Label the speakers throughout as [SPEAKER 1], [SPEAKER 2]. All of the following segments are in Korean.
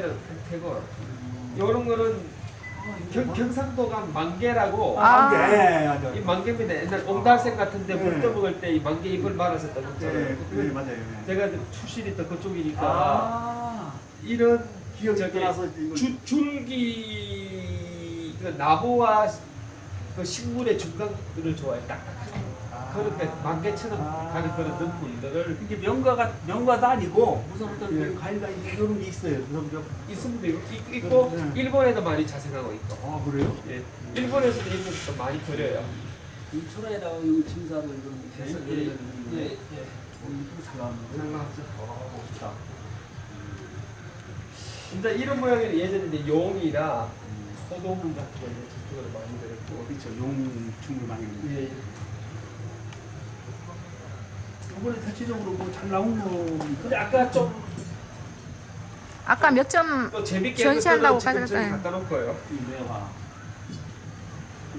[SPEAKER 1] 형태고 요런 거는 경상도가 만개라고.
[SPEAKER 2] 맞아요.
[SPEAKER 1] 이 만개입니다. 옛날 옹달샘 같은데 물
[SPEAKER 2] 네.
[SPEAKER 1] 떠먹을 때 이 만개 잎을 말아서 떠먹잖아요.
[SPEAKER 2] 네, 맞아요.
[SPEAKER 1] 제가 출신이 또 그쪽이니까
[SPEAKER 2] 아,
[SPEAKER 1] 이런
[SPEAKER 2] 기억이
[SPEAKER 1] 저기
[SPEAKER 2] 떠나서 이걸
[SPEAKER 1] 줄기 그 나무와 그 식물의 중간을 좋아해. 딱딱한 그렇게 만개처럼 가는 그런 눈물들을
[SPEAKER 2] 이게 명가도 아니고 무슨 어떤
[SPEAKER 1] 예.
[SPEAKER 2] 과일가 이런 게 있어요. 무슨
[SPEAKER 1] 있습니다. 있고
[SPEAKER 2] 네.
[SPEAKER 1] 일본에도 많이 자생하고 있고.
[SPEAKER 2] 아 그래요?
[SPEAKER 1] 예. 일본에서도 이런 것도 많이 버려요.
[SPEAKER 2] 이 철에다가 이 짐사로 이런 해서
[SPEAKER 1] 예.
[SPEAKER 2] 이런
[SPEAKER 1] 예.
[SPEAKER 2] 이쁘게 잘 나왔는데.
[SPEAKER 1] 잘 나왔죠. 멋있다. 근데 이런 모양이 예전에 이제 용이나 소도문 같은 거 이제 저쪽으로 많이 들었고.
[SPEAKER 2] 그렇죠. 용충을 많이 했는데.
[SPEAKER 1] 예.
[SPEAKER 2] 이번에 대체적으로 뭐 잘 나온
[SPEAKER 1] 근데
[SPEAKER 2] 겁니까?
[SPEAKER 1] 아까 좀
[SPEAKER 3] 아까 몇 점
[SPEAKER 1] 또 재밌게
[SPEAKER 3] 전시한다고
[SPEAKER 1] 지금 저기
[SPEAKER 3] 가져갔어요.
[SPEAKER 1] 갖다 놓을 거예요.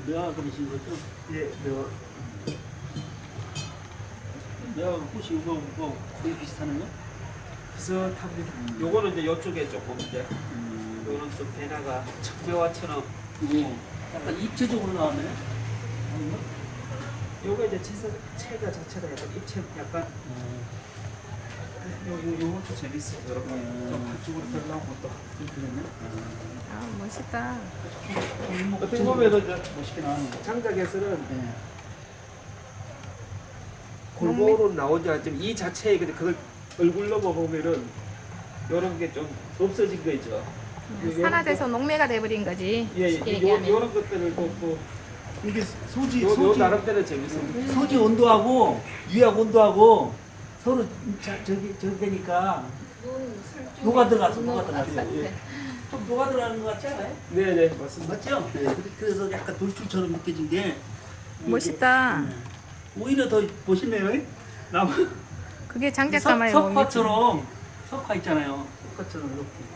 [SPEAKER 2] 내가 그러신 거죠?
[SPEAKER 1] 예.
[SPEAKER 2] 내가 혹시 이거 거의 비슷하는 거?
[SPEAKER 1] 비슷합니다. 요거는 이제 이쪽에 조금 이제 요런 좀 배나가 척배화처럼
[SPEAKER 2] 이거 약간 입체적으로 나왔네. 아닌가?
[SPEAKER 1] 요거 이제 체가 자체가 약간 입체 약간 요것도 재밌어요. 여러분 좀 한쪽으로 덜 나온 것도
[SPEAKER 3] 아, 멋있다.
[SPEAKER 1] 어떻게 보면은 이제
[SPEAKER 2] 멋있게 나오는 거.
[SPEAKER 1] 장작에서는
[SPEAKER 2] 네.
[SPEAKER 1] 골고루 나오지 않지만 이 자체에 근데 그걸 얼굴로 보면은 요런 게 좀 없어진 거 있죠.
[SPEAKER 3] 산화돼서 농매가 돼버린 거지.
[SPEAKER 1] 예,
[SPEAKER 3] 쉽게 얘기하면.
[SPEAKER 1] 요런 것들을 또
[SPEAKER 2] 이게 소지
[SPEAKER 1] 요 나름대로 재밌습니다.
[SPEAKER 2] 소지 온도하고 유약 온도하고 서로 저기 되니까 녹아 들어가서 좀 녹아 들어가는 것 같지 않아요?
[SPEAKER 1] 네네 맞습니다.
[SPEAKER 2] 맞죠? 네. 그래서 약간 돌출처럼 느껴진 게
[SPEAKER 3] 멋있다.
[SPEAKER 2] 네. 오히려 더 멋있네요. 나무
[SPEAKER 3] 그게 장작가마예요.
[SPEAKER 2] 석화 있잖아요. 석화처럼 이렇게.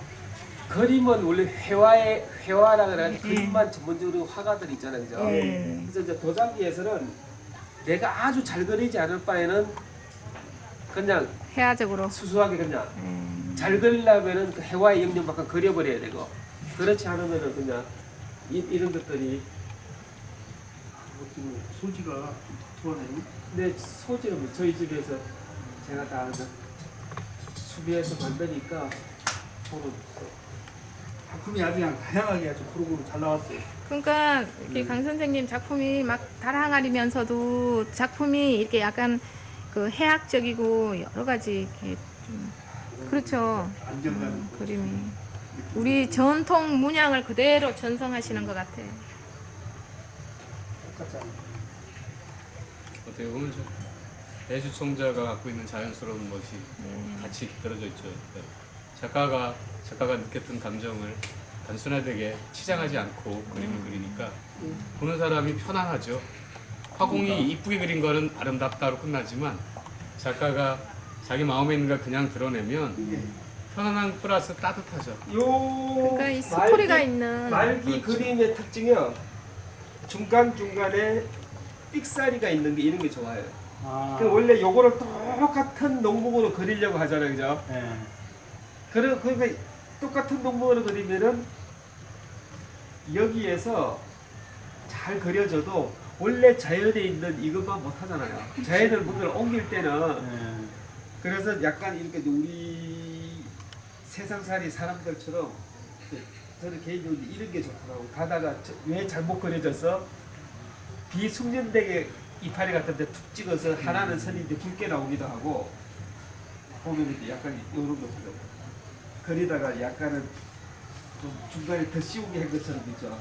[SPEAKER 1] 그림은 원래 회화라 그래가지고 그림만 전문적으로 화가들 있잖아요, 그죠?
[SPEAKER 3] 예.
[SPEAKER 1] 그래서 이제 도장기에서는 내가 아주 잘 그리지 않을 바에는 그냥
[SPEAKER 3] 해화적으로.
[SPEAKER 1] 수수하게 그냥 잘 그리려면은 그 해와의 영역만큼 그려버려야 되고 그렇지 않으면은 그냥 이런 것들이
[SPEAKER 2] 소지가 좋아하네요.
[SPEAKER 1] 근데 소지는 저희 집에서 제가 다 수비해서 만드니까 저는
[SPEAKER 2] 작품이 아주 그냥 다양하게 아주 고루고루 잘 나왔어요.
[SPEAKER 3] 그러니까 이렇게 강 선생님 작품이 막 다양하면서도 작품이 이렇게 약간 그 해학적이고 여러 가지 이렇게 좀 그렇죠.
[SPEAKER 2] 안정감.
[SPEAKER 3] 그림이 우리 전통 문양을 그대로 전송하시는 것 같아.
[SPEAKER 2] 똑같지 않아요.
[SPEAKER 4] 어떻게 보면 좀 대주청자가 갖고 있는 자연스러운 것이 같이 깃들어져 있죠. 그러니까 작가가 느꼈던 감정을 단순하게 치장하지 않고 그림을 그리니까 보는 사람이 편안하죠. 화공이 이쁘게 그린 거는 아름답다로 끝나지만 작가가 자기 마음에 있는 걸 그냥 드러내면 편안한 플러스 따뜻하죠.
[SPEAKER 1] 요
[SPEAKER 3] 그러니까 이 스토리가 있는
[SPEAKER 1] 말기
[SPEAKER 4] 그렇죠.
[SPEAKER 1] 그림의 특징이요. 중간중간에 삑사리가 있는 게 이런 게 좋아요. 그 원래 요거를 똑같은 농목으로 그리려고 하잖아요, 그죠?
[SPEAKER 2] 네.
[SPEAKER 1] 그러니까 똑같은 농목으로 그리면은 여기에서 잘 그려져도 원래 자연에 있는 이것만 못 하잖아요. 자연을 문을 옮길 때는
[SPEAKER 2] 네.
[SPEAKER 1] 그래서 약간 이렇게 우리 세상살이 사람들처럼 저는 개인적으로 이런 게 좋더라고요. 가다가 왜 잘못 그려져서 비숙련되게 이파리 같은 데 툭 찍어서 하나는 선이 이제 굵게 나오기도 하고 보면 이제 약간 이런 것들 그리다가 약간은 좀 중간에 더 씌우게 한 것처럼 있죠.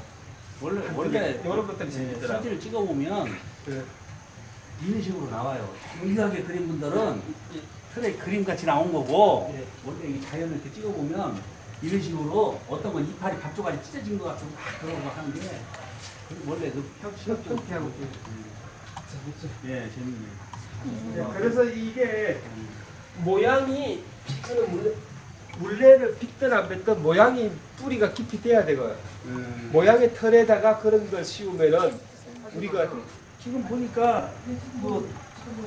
[SPEAKER 2] 원래
[SPEAKER 1] 이런 것들이 재밌더라고요.
[SPEAKER 2] 사진을 찍어보면
[SPEAKER 1] 네.
[SPEAKER 2] 이런 식으로 나와요. 정교하게 그린 분들은 틀에 그림 같이 나온 거고
[SPEAKER 1] 예.
[SPEAKER 2] 원래 이 자연을 이렇게 찍어보면 이런 식으로 어떤 건 이파리 반쪽까지 찢어진 것 같은 막 그런 거 하는 게 원래 그
[SPEAKER 1] 형태하고 재밌죠.
[SPEAKER 2] 예 재밌네요.
[SPEAKER 1] 네, 그래서 이게 모양이 저는 물레를 빗든 안 빗든 모양이 뿌리가 깊이 돼야 되고요. 모양의 털에다가 그런 걸 씌우면은 우리가
[SPEAKER 2] 지금 보니까 뭐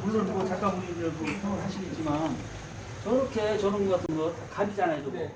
[SPEAKER 2] 물론 뭐 작가분이 뭐 평을 하시겠지만 저렇게 저런 거 같은 거 가리잖아요, 저거.
[SPEAKER 1] 네.